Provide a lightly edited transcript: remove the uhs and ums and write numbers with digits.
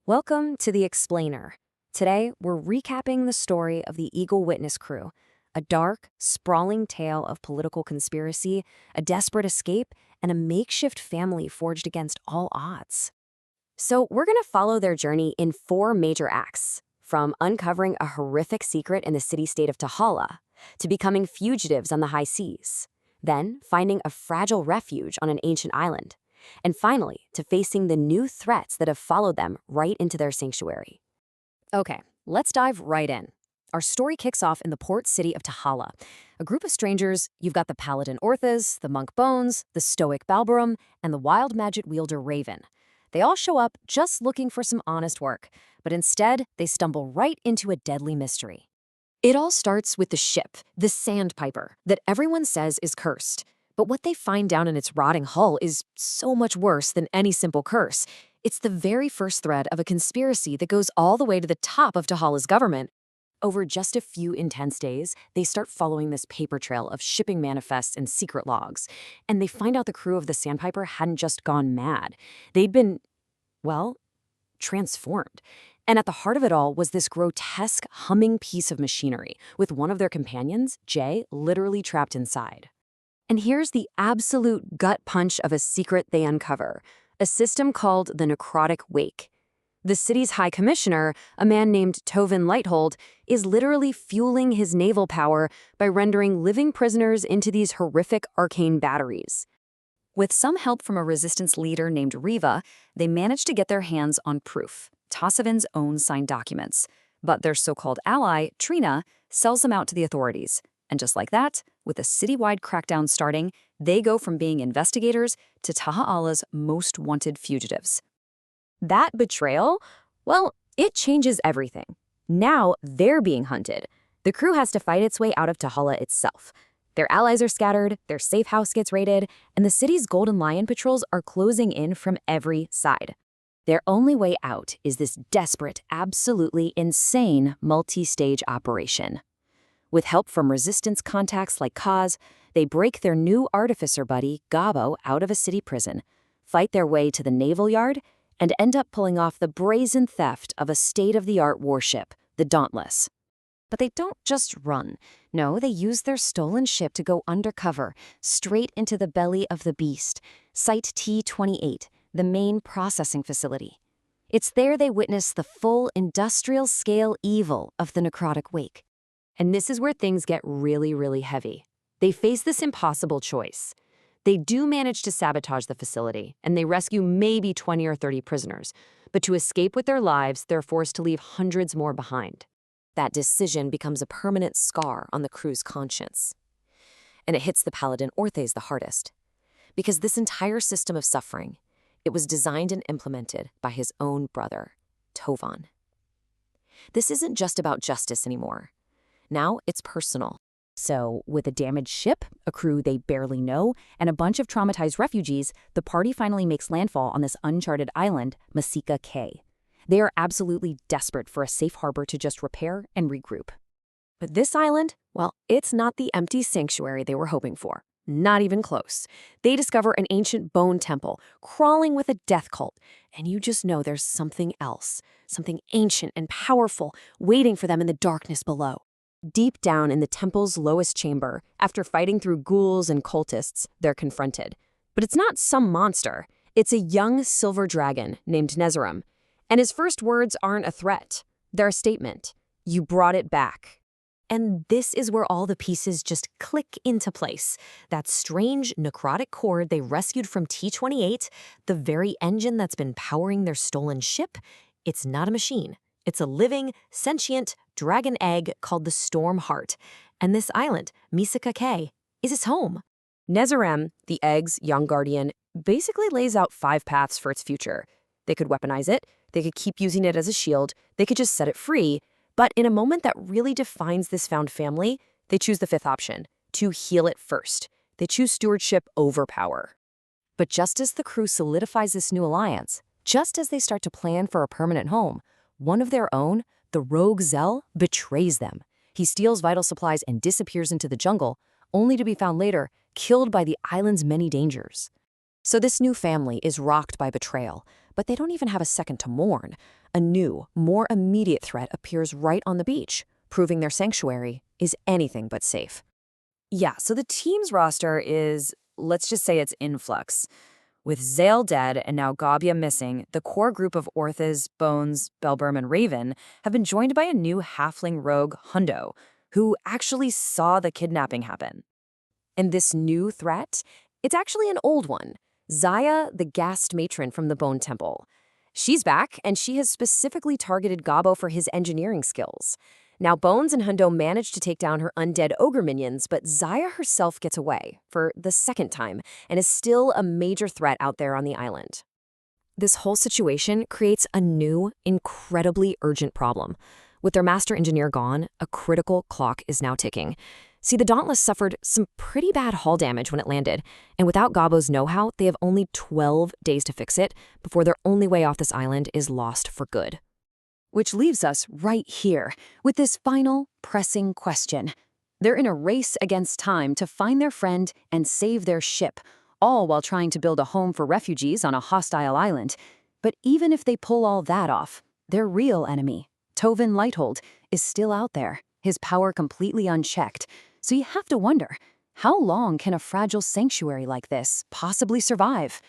Welcome to The Explainer. Today, we're recapping the story of the Eagle Witness crew, a dark, sprawling tale of political conspiracy, a desperate escape, and a makeshift family forged against all odds. So we're going to follow their journey in 4 major acts, from uncovering a horrific secret in the city-state of Tahala to becoming fugitives on the high seas, then finding a fragile refuge on an ancient island, and finally, to facing the new threats that have followed them right into their sanctuary. Okay, let's dive right in. Our story kicks off in the port city of Tahala. A group of strangers, you've got the paladin Orthas, the monk Bones, the stoic Balbarum, and the wild magic wielder Raven. They all show up just looking for some honest work, but instead, they stumble right into a deadly mystery. It all starts with the ship, the Sandpiper, that everyone says is cursed. But what they find down in its rotting hull is so much worse than any simple curse. It's the very first thread of a conspiracy that goes all the way to the top of Tahala's government. Over just a few intense days, they start following this paper trail of shipping manifests and secret logs. And they find out the crew of the Sandpiper hadn't just gone mad. They'd been, well, transformed. And at the heart of it all was this grotesque, humming piece of machinery, with one of their companions, Jay, literally trapped inside. And here's the absolute gut punch of a secret they uncover, a system called the Necrotic Wake. The city's high commissioner, a man named Tovin Lighthold, is literally fueling his naval power by rendering living prisoners into these horrific arcane batteries. With some help from a resistance leader named Riva, they manage to get their hands on proof, Tassavin's own signed documents. But their so-called ally, Trina, sells them out to the authorities. And just like that, with a citywide crackdown starting, they go from being investigators to Tahala's most wanted fugitives. That betrayal? Well, it changes everything. Now they're being hunted. The crew has to fight its way out of Tahala itself. Their allies are scattered, their safe house gets raided, and the city's Golden Lion patrols are closing in from every side. Their only way out is this desperate, absolutely insane multi-stage operation. With help from resistance contacts like Kaz, they break their new artificer buddy, Gabo, out of a city prison, fight their way to the naval yard, and end up pulling off the brazen theft of a state-of-the-art warship, the Dauntless. But they don't just run. No, they use their stolen ship to go undercover, straight into the belly of the beast, Site T-28, the main processing facility. It's there they witness the full industrial-scale evil of the Necrotic Wake. And this is where things get really, really heavy. They face this impossible choice. They do manage to sabotage the facility, and they rescue maybe 20 or 30 prisoners. But to escape with their lives, they're forced to leave hundreds more behind. That decision becomes a permanent scar on the crew's conscience. And it hits the paladin Orthes the hardest. Because this entire system of suffering, it was designed and implemented by his own brother, Tovan. This isn't just about justice anymore. Now it's personal. So, with a damaged ship, a crew they barely know, and a bunch of traumatized refugees, the party finally makes landfall on this uncharted island, Mesika Cay. They are absolutely desperate for a safe harbor to just repair and regroup. But this island, well, it's not the empty sanctuary they were hoping for. Not even close. They discover an ancient bone temple, crawling with a death cult, and you just know there's something else, something ancient and powerful, waiting for them in the darkness below. Deep down in the temple's lowest chamber, after fighting through ghouls and cultists, they're confronted. But it's not some monster. It's a young silver dragon named Nezarim. And his first words aren't a threat. They're a statement. You brought it back. And this is where all the pieces just click into place. That strange necrotic core they rescued from T-28, the very engine that's been powering their stolen ship, it's not a machine. It's a living, sentient dragon egg called the Storm Heart. And this island, Mesika Cay, is its home. Nezarim, the egg's young guardian, basically lays out 5 paths for its future. They could weaponize it, they could keep using it as a shield, they could just set it free. But in a moment that really defines this found family, they choose the 5th option, to heal it first. They choose stewardship over power. But just as the crew solidifies this new alliance, just as they start to plan for a permanent home, one of their own, the rogue Zell, betrays them. He steals vital supplies and disappears into the jungle, only to be found later, killed by the island's many dangers. So this new family is rocked by betrayal, but they don't even have a second to mourn. a new, more immediate threat appears right on the beach, proving their sanctuary is anything but safe. Yeah, so the team's roster is, let's just say it's in flux. With Zale dead and now Gabia missing, the core group of Orthas, Bones, Belberm, and Raven have been joined by a new halfling rogue, Hundo, who actually saw the kidnapping happen. And this new threat? It's actually an old one. Zaya, the Ghast matron from the Bone Temple. She's back, and she has specifically targeted Gabo for his engineering skills. Now, Bones and Hundo manage to take down her undead ogre minions, but Zaya herself gets away, for the second time, and is still a major threat out there on the island. This whole situation creates a new, incredibly urgent problem. With their master engineer gone, a critical clock is now ticking. See, the Dauntless suffered some pretty bad hull damage when it landed, and without Gabo's know-how, they have only 12 days to fix it before their only way off this island is lost for good. Which leaves us right here with this final, pressing question. They're in a race against time to find their friend and save their ship, all while trying to build a home for refugees on a hostile island. But even if they pull all that off, their real enemy, Tovin Lighthold, is still out there, his power completely unchecked. So you have to wonder, how long can a fragile sanctuary like this possibly survive?